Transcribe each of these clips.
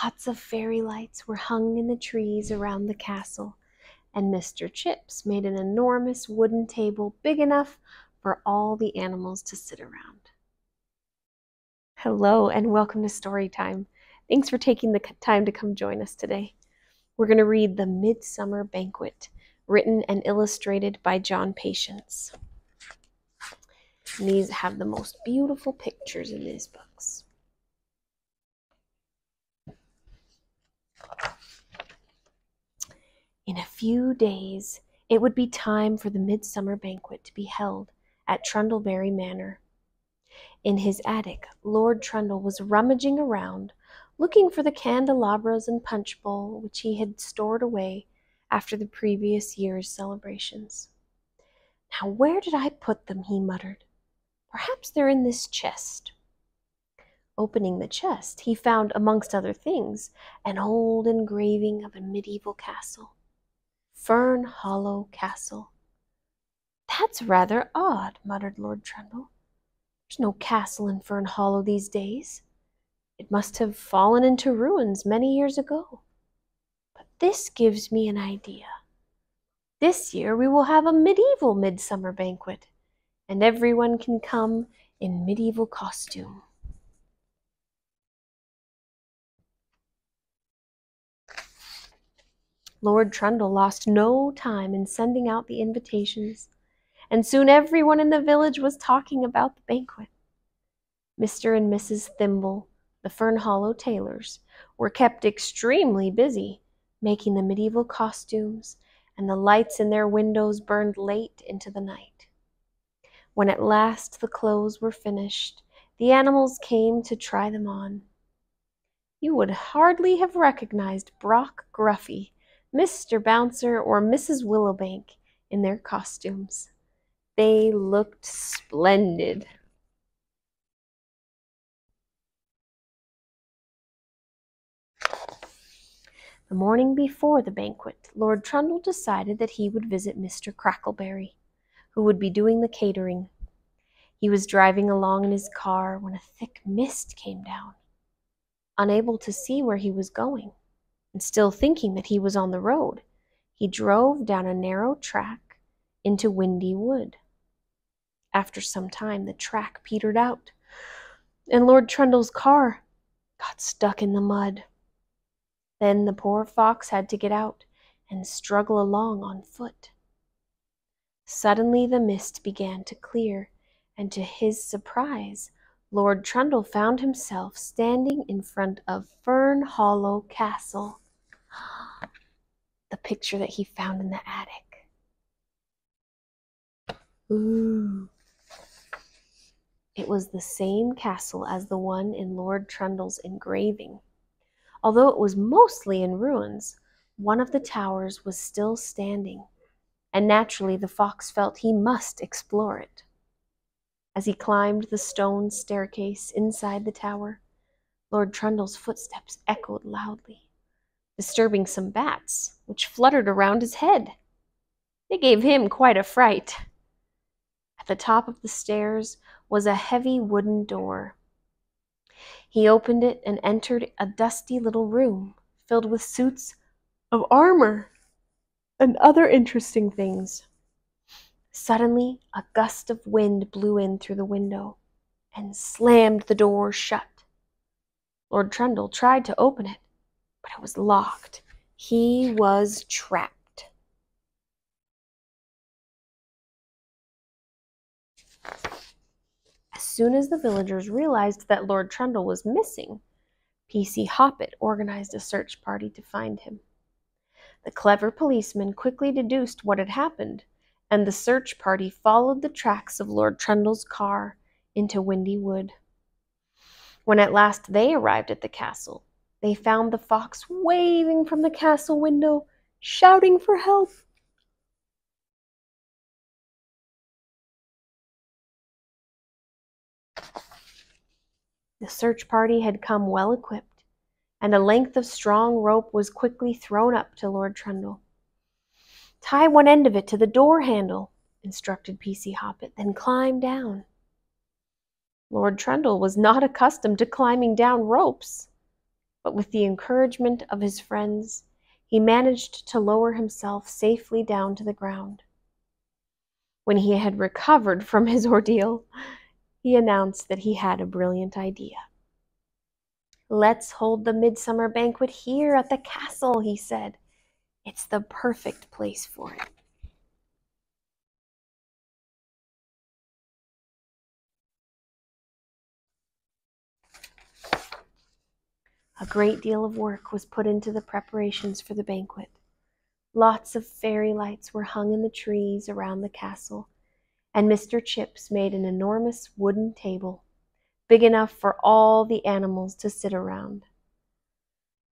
Lots of fairy lights were hung in the trees around the castle, and Mr. Chips made an enormous wooden table big enough for all the animals to sit around. Hello and welcome to Storytime. Thanks for taking the time to come join us today. We're going to read The Midsummer Banquet, written and illustrated by John Patience. And these have the most beautiful pictures in these books. In a few days, it would be time for the Midsummer Banquet to be held at Trundleberry Manor. In his attic, Lord Trundle was rummaging around, looking for the candelabras and punch bowl which he had stored away after the previous year's celebrations. "Now, where did I put them?" he muttered. "Perhaps they're in this chest." Opening the chest, he found, amongst other things, an old engraving of a medieval castle. Fern Hollow Castle. "That's rather odd," muttered Lord Trundle. "There's no castle in Fern Hollow these days. It must have fallen into ruins many years ago. But this gives me an idea. This year we will have a medieval midsummer banquet, and everyone can come in medieval costume." Lord Trundle lost no time in sending out the invitations, and soon everyone in the village was talking about the banquet. Mr. and Mrs. Thimble, the Fern Hollow tailors, were kept extremely busy, making the medieval costumes, and the lights in their windows burned late into the night. When at last the clothes were finished, the animals came to try them on. You would hardly have recognized Brock Gruffy, Mr. Bouncer, or Mrs. Willowbank in their costumes. They looked splendid. The morning before the banquet, Lord Trundle decided that he would visit Mr. Crackleberry, who would be doing the catering. He was driving along in his car when a thick mist came down. Unable to see where he was going, and still thinking that he was on the road, he drove down a narrow track into Windy Wood. After some time, the track petered out, and Lord Trundle's car got stuck in the mud. Then the poor fox had to get out and struggle along on foot. Suddenly the mist began to clear, and to his surprise, Lord Trundle found himself standing in front of Fern Hollow Castle, the picture that he found in the attic. Ooh! It was the same castle as the one in Lord Trundle's engraving. Although it was mostly in ruins, one of the towers was still standing, and naturally the fox felt he must explore it. As he climbed the stone staircase inside the tower, Lord Trundle's footsteps echoed loudly, disturbing some bats, which fluttered around his head. They gave him quite a fright. At the top of the stairs was a heavy wooden door. He opened it and entered a dusty little room filled with suits of armor and other interesting things. Suddenly, a gust of wind blew in through the window and slammed the door shut. Lord Trundle tried to open it, but it was locked. He was trapped. As soon as the villagers realized that Lord Trundle was missing, P.C. Hoppet organized a search party to find him. The clever policeman quickly deduced what had happened, and the search party followed the tracks of Lord Trundle's car into Windy Wood. When at last they arrived at the castle, they found the fox waving from the castle window, shouting for help. The search party had come well equipped, and a length of strong rope was quickly thrown up to Lord Trundle. "Tie one end of it to the door handle," instructed P.C. Hoppet, "then climb down." Lord Trundle was not accustomed to climbing down ropes, but with the encouragement of his friends, he managed to lower himself safely down to the ground. When he had recovered from his ordeal, he announced that he had a brilliant idea. "Let's hold the Midsummer Banquet here at the castle," he said. "It's the perfect place for it." A great deal of work was put into the preparations for the banquet. Lots of fairy lights were hung in the trees around the castle, and Mr. Chips made an enormous wooden table, big enough for all the animals to sit around.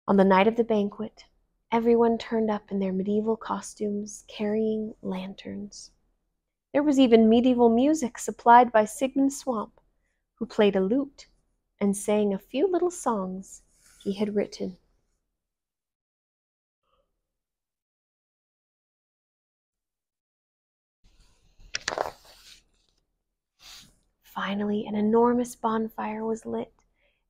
On the night of the banquet, everyone turned up in their medieval costumes, carrying lanterns. There was even medieval music supplied by Sigmund Swamp, who played a lute and sang a few little songs he had written. Finally, an enormous bonfire was lit,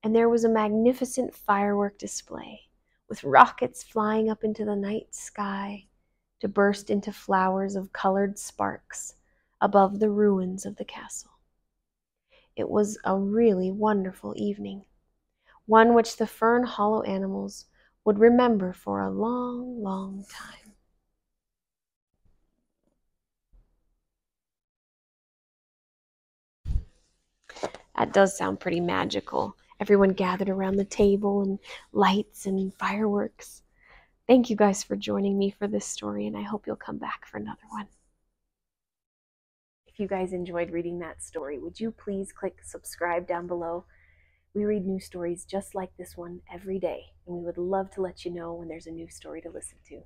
and there was a magnificent firework display, with rockets flying up into the night sky to burst into flowers of colored sparks above the ruins of the castle. It was a really wonderful evening, one which the Fern Hollow animals would remember for a long, long time. That does sound pretty magical. Everyone gathered around the table and lights and fireworks. Thank you guys for joining me for this story, and I hope you'll come back for another one. If you guys enjoyed reading that story, would you please click subscribe down below? We read new stories just like this one every day, and we would love to let you know when there's a new story to listen to.